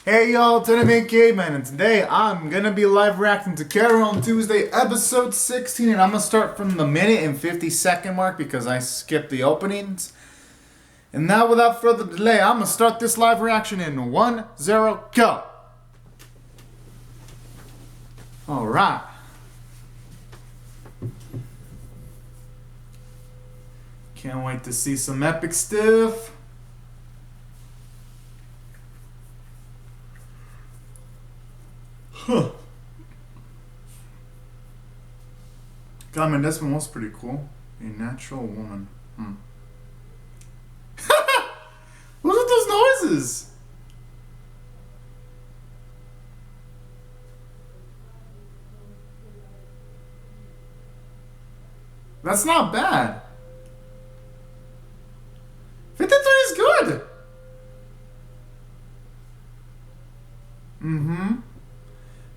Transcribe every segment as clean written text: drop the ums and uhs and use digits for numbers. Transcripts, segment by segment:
Hey y'all, Tournament Caveman, and today I'm gonna be live reacting to Carole on Tuesday, episode 16, and I'm gonna start from the minute and 50-second mark because I skipped the openings. And now, without further delay, I'm gonna start this live reaction in 1-0, go! Alright. Can't wait to see some epic stuff. Huh. God, man, this one was pretty cool. A natural woman. What are those noises? That's not bad. 53 is good.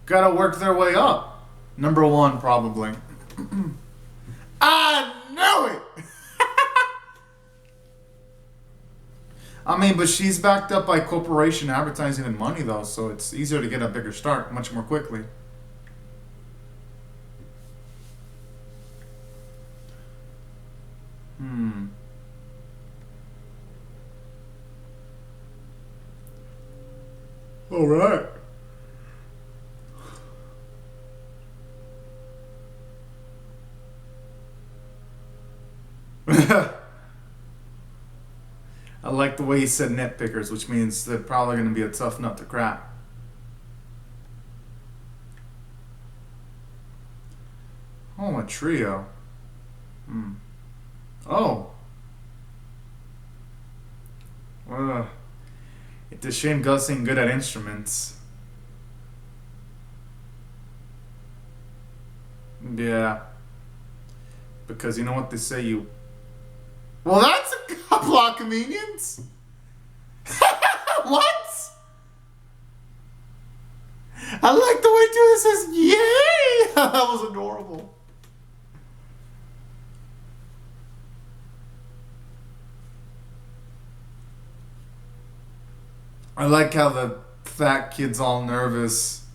Gotta work their way up. Number one, probably. I knew it! I mean, but she's backed up by corporation advertising and money, though, so it's easier to get a bigger start much more quickly. All right. I like the way he said nitpickers, which means they're probably going to be a tough nut to crack. Oh, a trio. Oh. It's a shame Gus ain't good at instruments. Yeah. Because you know what they say, you... Well, that's a couple of comedians. What? I like the way Julia says, yay! That was adorable. I like how the fat kid's all nervous.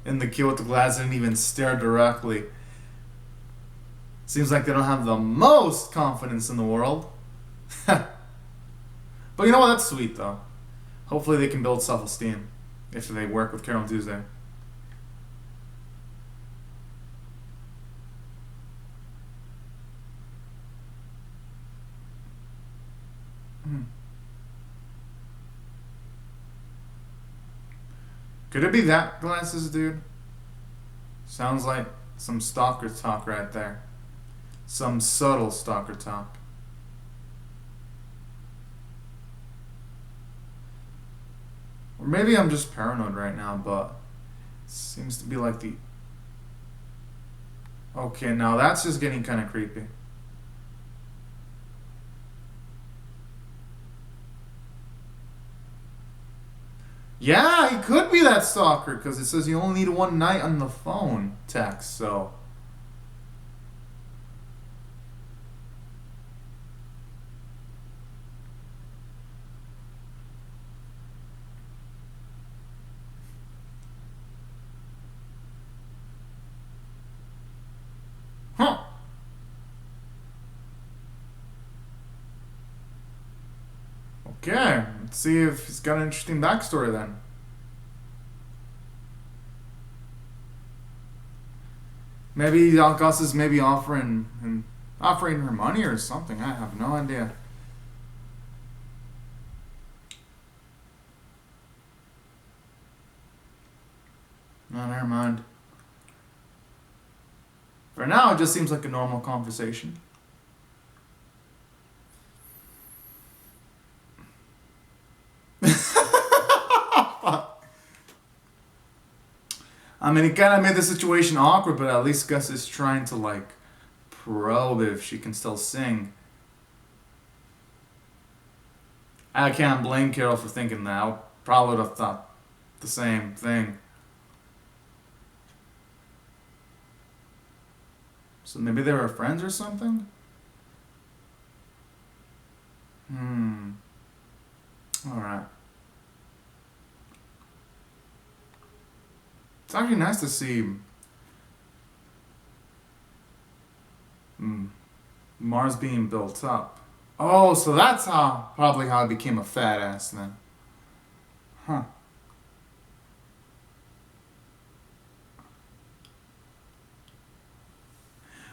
And the kid with the glass didn't even stare directly. Seems like they don't have the most confidence in the world. But you know what? That's sweet, though. Hopefully they can build self-esteem if they work with Carole on Tuesday. Could it be that glasses, dude? Sounds like some stalker talk right there. Some subtle stalker talk. Or maybe I'm just paranoid right now, but it seems to be like the... Okay, now that's just getting kind of creepy. Yeah, he could be that stalker, because it says you only need one night on the phone text, so... Huh. Okay, let's see if he's got an interesting backstory then. Maybe Gus is maybe offering her money or something. I have no idea. No, never mind. For now, it just seems like a normal conversation. I mean, it kind of made the situation awkward, but at least Gus is trying to, like, probe if she can still sing. I can't blame Carole for thinking that. I probably would have thought the same thing. So maybe they were friends or something? Alright. It's actually nice to see Mars being built up. Oh, so that's probably how I became a fat ass then. Huh.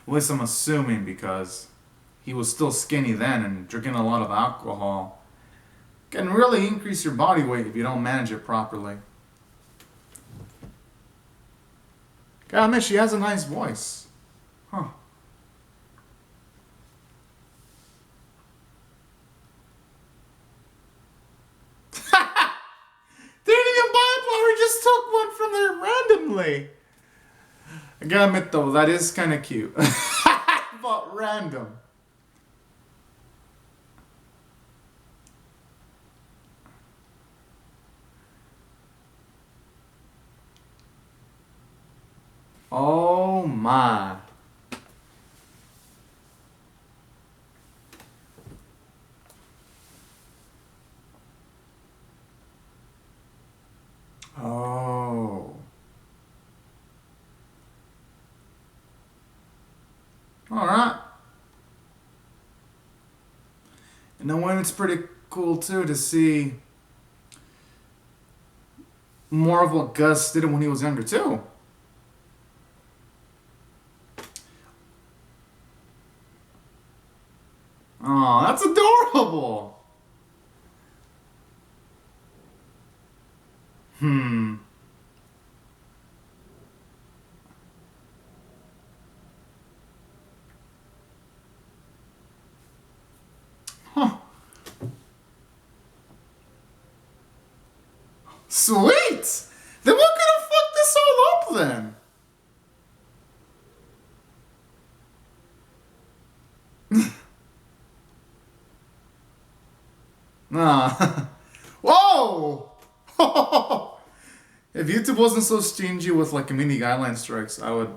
At least I'm assuming because he was still skinny then and drinking a lot of alcohol can really increase your body weight if you don't manage it properly. Gotta admit, she has a nice voice. Huh. They didn't even buy a flower, just took one from there randomly. I gotta admit though, that is kind of cute. But random. Oh my. Oh. Alright. And then when it's pretty cool too to see more of what Gus did when he was younger too. Oh, that's adorable. Hmm. Huh. Sweet! Then what could have fucked this all up then? Nah. Whoa! If YouTube wasn't so stingy with like community guideline strikes, I would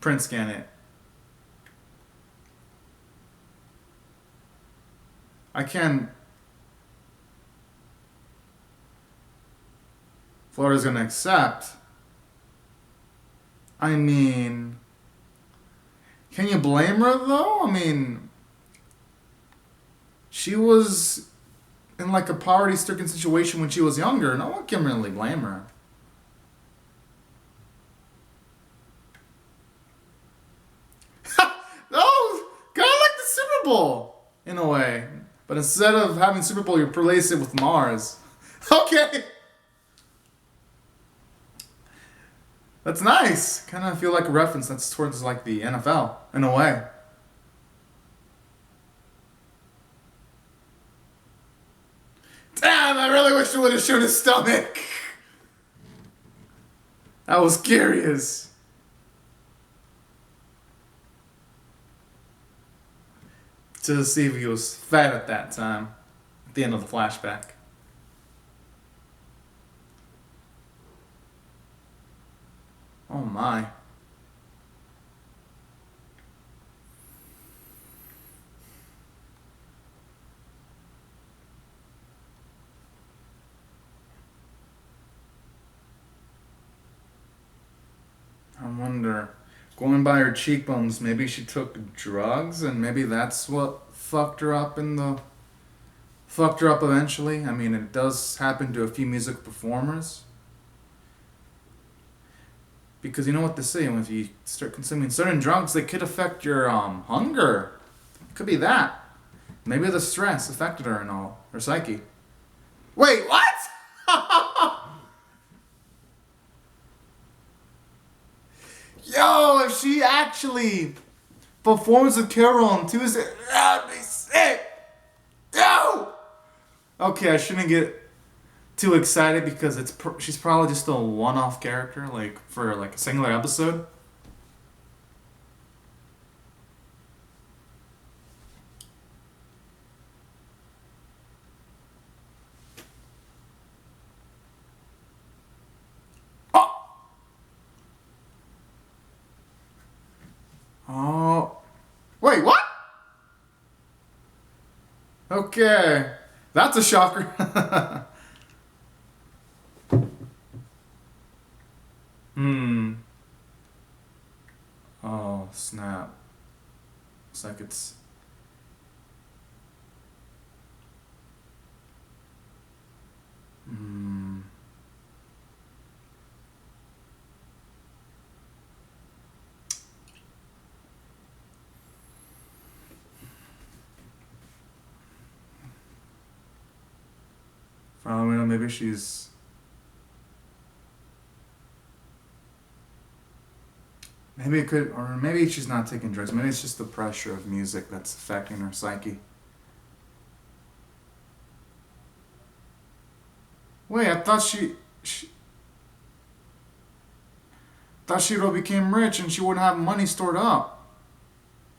print scan it. I can. Florida's gonna accept. I mean, can you blame her though? I mean, she was in like a poverty-stricken situation when she was younger. No one can really blame her. Oh, kind of like the Super Bowl in a way, but instead of having Super Bowl, you replace it with Mars. Okay. That's nice. Kind of feel like a reference that's towards like the NFL in a way. Damn, I really wish I would have shown his stomach. I was curious. To see if he was fat at that time. At the end of the flashback. Oh my. I wonder, going by her cheekbones, maybe she took drugs and maybe that's what fucked her up eventually. I mean, it does happen to a few music performers. Because you know what they say, if you start consuming certain drugs, they could affect your hunger. It could be that. Maybe the stress affected her and all, her psyche. Wait, what? Yo, if she actually performs with Carole on Tuesday, that'd be sick. Yo. Okay, I shouldn't get too excited because she's probably just a one-off character, like for like a singular episode. Oh, oh, wait, what? Okay, that's a shocker. snap. It's like it's... Hmm. For all we know, maybe she's... Maybe it could, or maybe she's not taking drugs. Maybe it's just the pressure of music that's affecting her psyche. Wait, I thought she thought she would became rich and she wouldn't have money stored up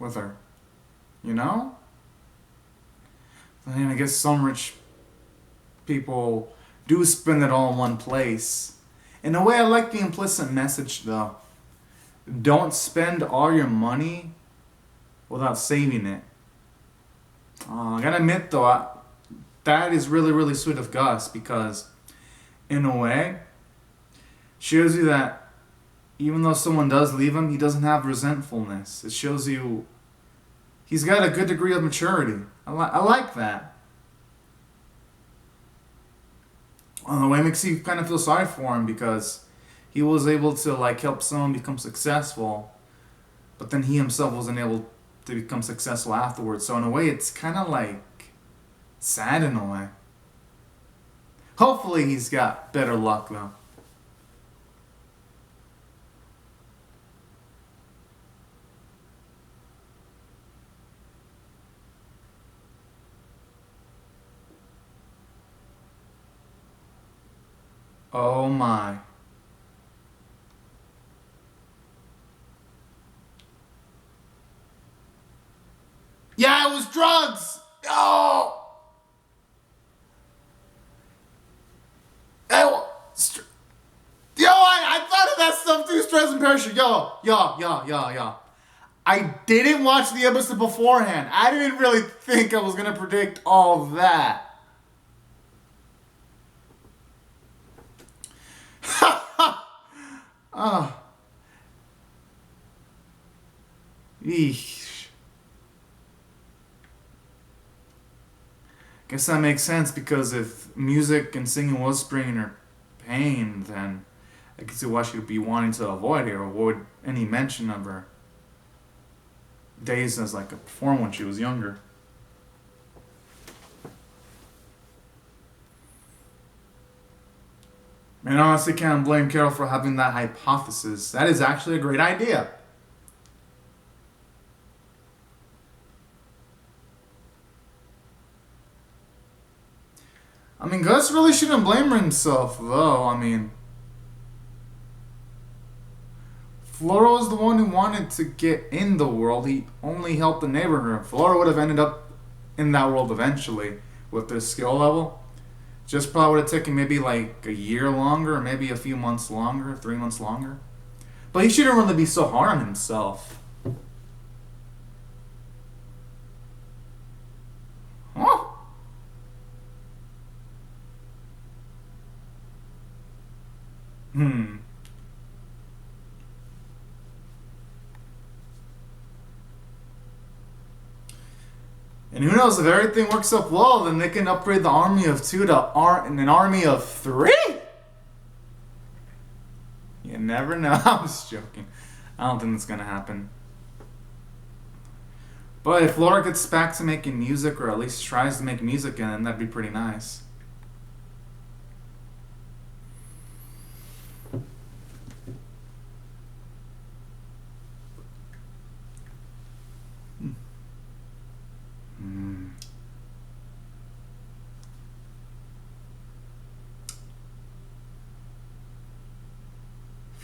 with her. You know? I mean, I guess some rich people do spend it all in one place. In a way, I like the implicit message though. Don't spend all your money without saving it. I gotta admit though, that is really, really sweet of Gus, because in a way, shows you that even though someone does leave him, he doesn't have resentfulness. It shows you he's got a good degree of maturity. I like that. In a way, it makes you kind of feel sorry for him, because he was able to like help someone become successful, but then he himself wasn't able to become successful afterwards. So in a way, it's kind of like sad in a way. Hopefully he's got better luck though. Oh my. Yeah, it was drugs! Oh! I thought of that stuff too, stress and parachute. Yo. I didn't watch the episode beforehand. I didn't really think I was going to predict all that. Oh. Eesh. Guess that makes sense, because if music and singing was bringing her pain, then I can see why she would be wanting to avoid it, or avoid any mention of her days as like a performer when she was younger. And honestly, can't blame Carole for having that hypothesis. That is actually a great idea. I mean, Gus really shouldn't blame himself, though. I mean, Flora was the one who wanted to get in the world. He only helped enable her. Flora would have ended up in that world eventually with their skill level. Just probably would have taken maybe like a year longer, or maybe a few months longer, 3 months longer. But he shouldn't really be so hard on himself. Huh? Hmm. And who knows, if everything works up well, then they can upgrade the army of 2 to an army of 3? You never know. I was joking. I don't think that's going to happen. But if Laura gets back to making music, or at least tries to make music again, then that'd be pretty nice.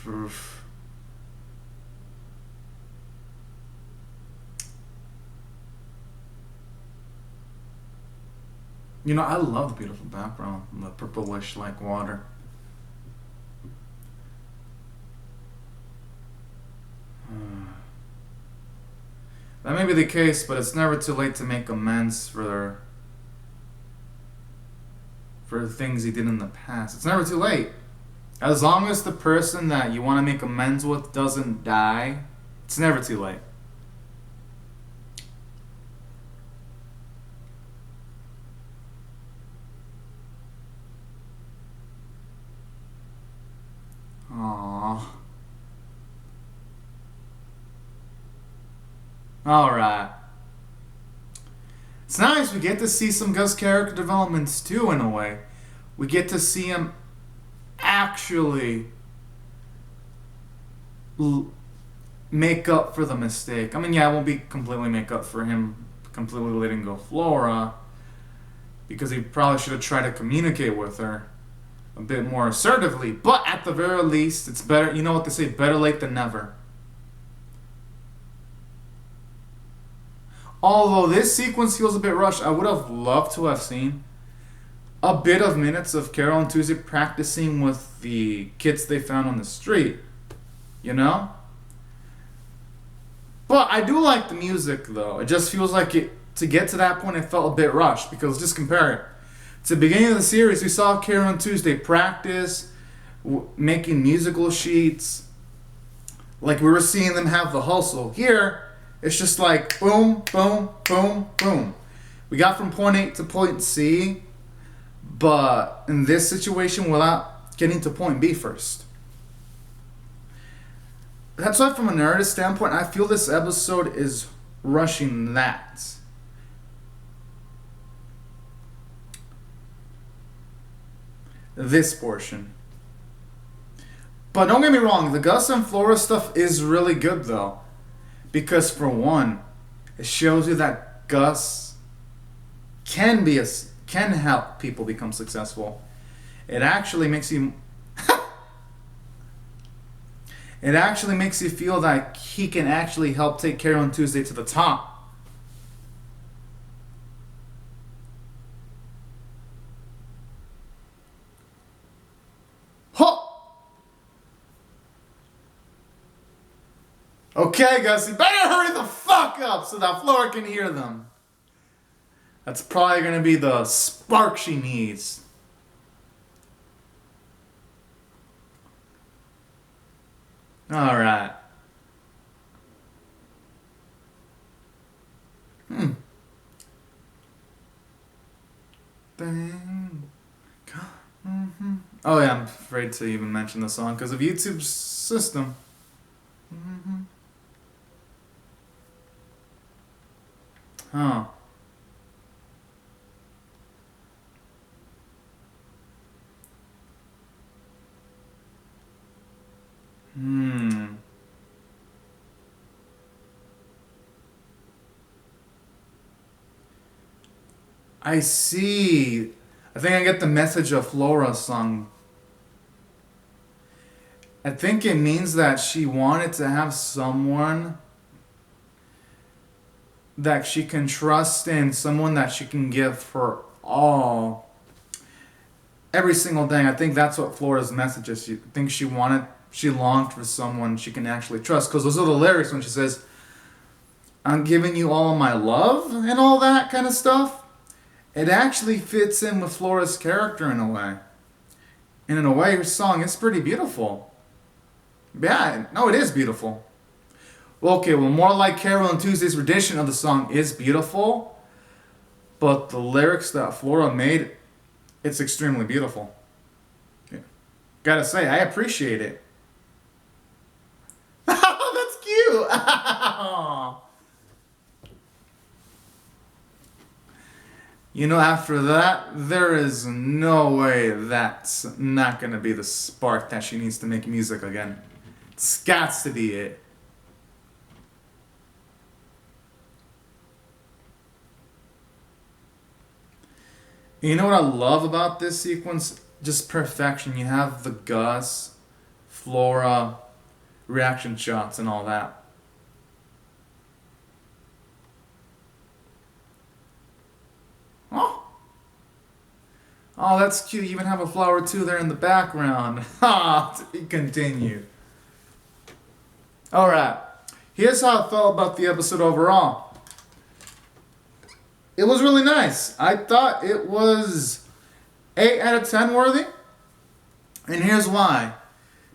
Oof. You know, I love the beautiful background, the purplish like water. That may be the case, but it's never too late to make amends for the things he did in the past. It's never too late. As long as the person that you want to make amends with doesn't die, it's never too late. Alright. It's nice. We get to see some Gus character developments too, in a way. We get to see him actually make up for the mistake. I mean, yeah, it won't be completely make up for him completely letting go Flora, because he probably should have tried to communicate with her a bit more assertively. But at the very least, it's better. You know what they say, better late than never. Although this sequence feels a bit rushed, I would have loved to have seen a bit of minutes of Carole and Tuesday practicing with the kids they found on the street. You know? But I do like the music, though. It just feels like to get to that point, it felt a bit rushed. Because just compare it to the beginning of the series, we saw Carole and Tuesday practice, making musical sheets. Like we were seeing them have the hustle. Here, it's just like boom, boom, boom, boom. We got from point A to point C, but in this situation, without getting to point B first. That's why, from a narrative standpoint, I feel this episode is rushing that. This portion. But don't get me wrong, the Gus and Flora stuff is really good, though. Because, for one, it shows you that Gus can help people become successful. It actually makes you It actually makes you feel that he can actually help take Carole and Tuesday to the top. Huh! Okay, Gus, you better hurry the fuck up so that Flora can hear them. That's probably going to be the spark she needs. Alright. Bang. Mm-hmm. Oh yeah, I'm afraid to even mention the song because of YouTube's system. Mm-hmm. Huh. I see. I think I get the message of Flora's song. I think it means that she wanted to have someone that she can trust in, someone that she can give her all. Every single day. I think that's what Flora's message is. I think she longed for someone she can actually trust. Because those are the lyrics when she says, I'm giving you all my love and all that kind of stuff. It actually fits in with Flora's character in a way. And in a way, her song is pretty beautiful. Yeah, no, it is beautiful. Well, okay, well, more like Carole and Tuesday's rendition of the song is beautiful. But the lyrics that Flora made, it's extremely beautiful. Yeah. Gotta say, I appreciate it. That's cute! You know, after that, there is no way that's not gonna be the spark that she needs to make music again. It's got to be it. You know what I love about this sequence? Just perfection. You have the Gus, Flora, reaction shots and all that. Oh, that's cute. You even have a flower too there in the background. Ha! To be continued. Alright. Here's how I felt about the episode overall. It was really nice. I thought it was 8 out of 10 worthy. And here's why.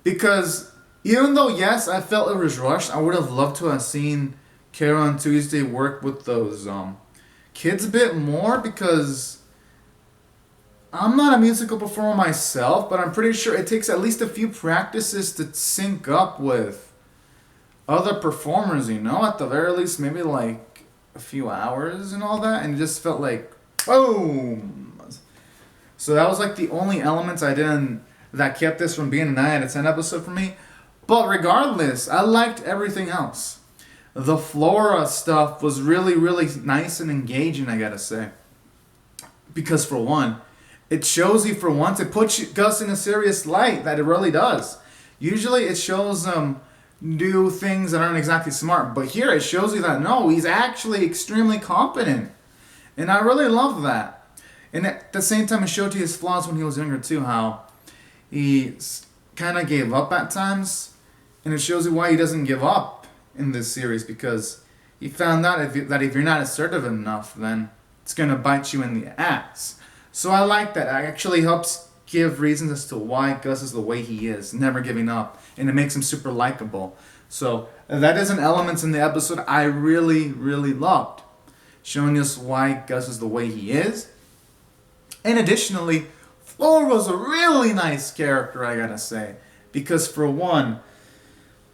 Because even though, yes, I felt it was rushed, I would have loved to have seen Carole and Tuesday work with those kids a bit more, because I'm not a musical performer myself, but I'm pretty sure it takes at least a few practices to sync up with other performers, at the very least, maybe like a few hours and all that, and it just felt like boom. So that was like the only elements that kept this from being a 9 out of 10 episode for me. But regardless, I liked everything else. The Flora stuff was really, really nice and engaging, I gotta say. Because for one, it shows you for once, it puts Gus in a serious light, that it really does. Usually it shows them do things that aren't exactly smart, but here it shows you that no, he's actually extremely competent. And I really love that. And at the same time, it showed you his flaws when he was younger too, how he kind of gave up at times. And it shows you why he doesn't give up in this series, because he found out that if you're not assertive enough, then it's going to bite you in the ass. So I like that. It actually helps give reasons as to why Gus is the way he is, never giving up, and it makes him super likable. So that is an element in the episode I really, really loved, showing us why Gus is the way he is. And additionally, Flora was a really nice character, I gotta say, because for one,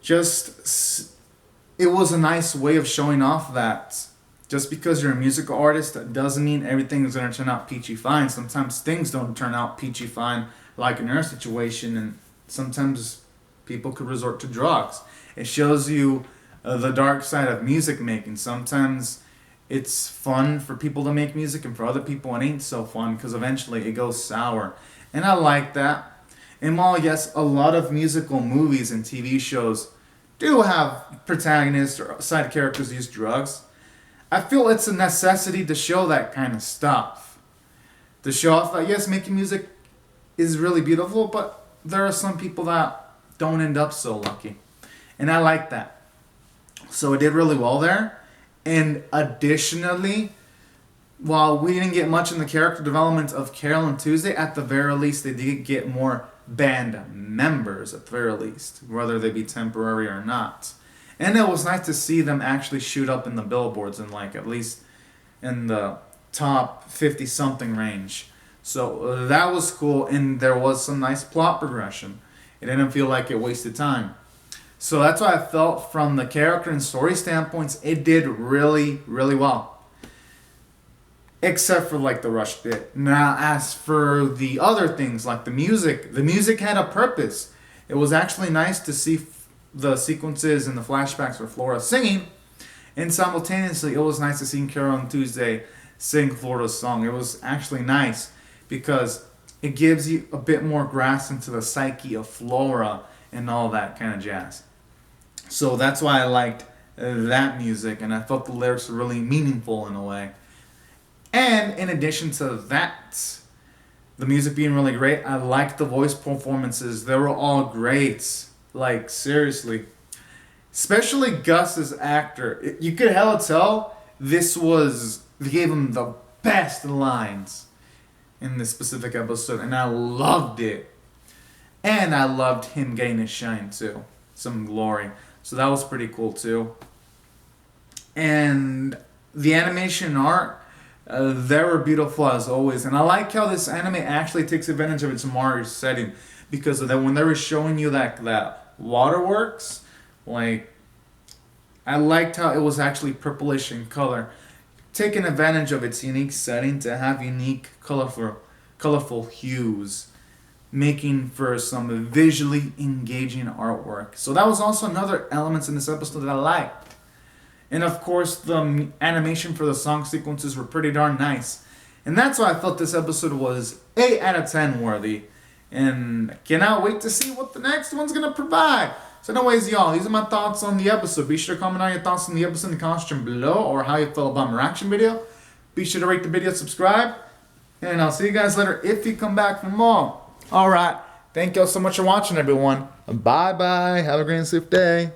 it was a nice way of showing off that just because you're a musical artist, that doesn't mean everything is going to turn out peachy fine. Sometimes things don't turn out peachy fine, like in our situation, and sometimes people could resort to drugs. It shows you the dark side of music making. Sometimes it's fun for people to make music, and for other people it ain't so fun, because eventually it goes sour. And I like that. And while, yes, a lot of musical movies and TV shows do have protagonists or side characters use drugs, I feel it's a necessity to show that kind of stuff. To show off that, yes, making music is really beautiful, but there are some people that don't end up so lucky. And I like that. So it did really well there. And additionally, while we didn't get much in the character development of Carole and Tuesday, at the very least, they did get more band members, at the very least, whether they be temporary or not. And it was nice to see them actually shoot up in the billboards and like at least in the top 50 something range. So that was cool, and there was some nice plot progression. It didn't feel like it wasted time. So that's why I felt from the character and story standpoints, it did really, really well. Except for like the rush bit. Now as for the other things like the music had a purpose. It was actually nice to see the sequences and the flashbacks for Flora singing, and simultaneously it was nice to see Carole and Tuesday sing Flora's song. It was actually nice because it gives you a bit more grasp into the psyche of Flora and all that kind of jazz. So that's why I liked that music, and I thought the lyrics were really meaningful in a way. And in addition to that, the music being really great, I liked the voice performances. They were all great. Like, seriously. Especially Gus's actor. You could hella tell they gave him the best lines in this specific episode, and I loved it. And I loved him getting his shine too. Some glory. So that was pretty cool too. And the animation art, they were beautiful as always. And I like how this anime actually takes advantage of its Mario setting, because of that when they were showing you that waterworks, like, I liked how it was actually purplish in color, taking advantage of its unique setting to have unique colorful hues, making for some visually engaging artwork. So that was also another element in this episode that I liked. And of course the animation for the song sequences were pretty darn nice, and that's why I felt this episode was 8 out of 10 worthy. And I cannot wait to see what the next one's going to provide. So anyways, y'all, these are my thoughts on the episode. Be sure to comment on your thoughts on the episode in the comment section below, or how you felt about my reaction video. Be sure to rate the video, subscribe, and I'll see you guys later if you come back for more. Alright, thank y'all so much for watching, everyone. Bye-bye. Have a great and safe day.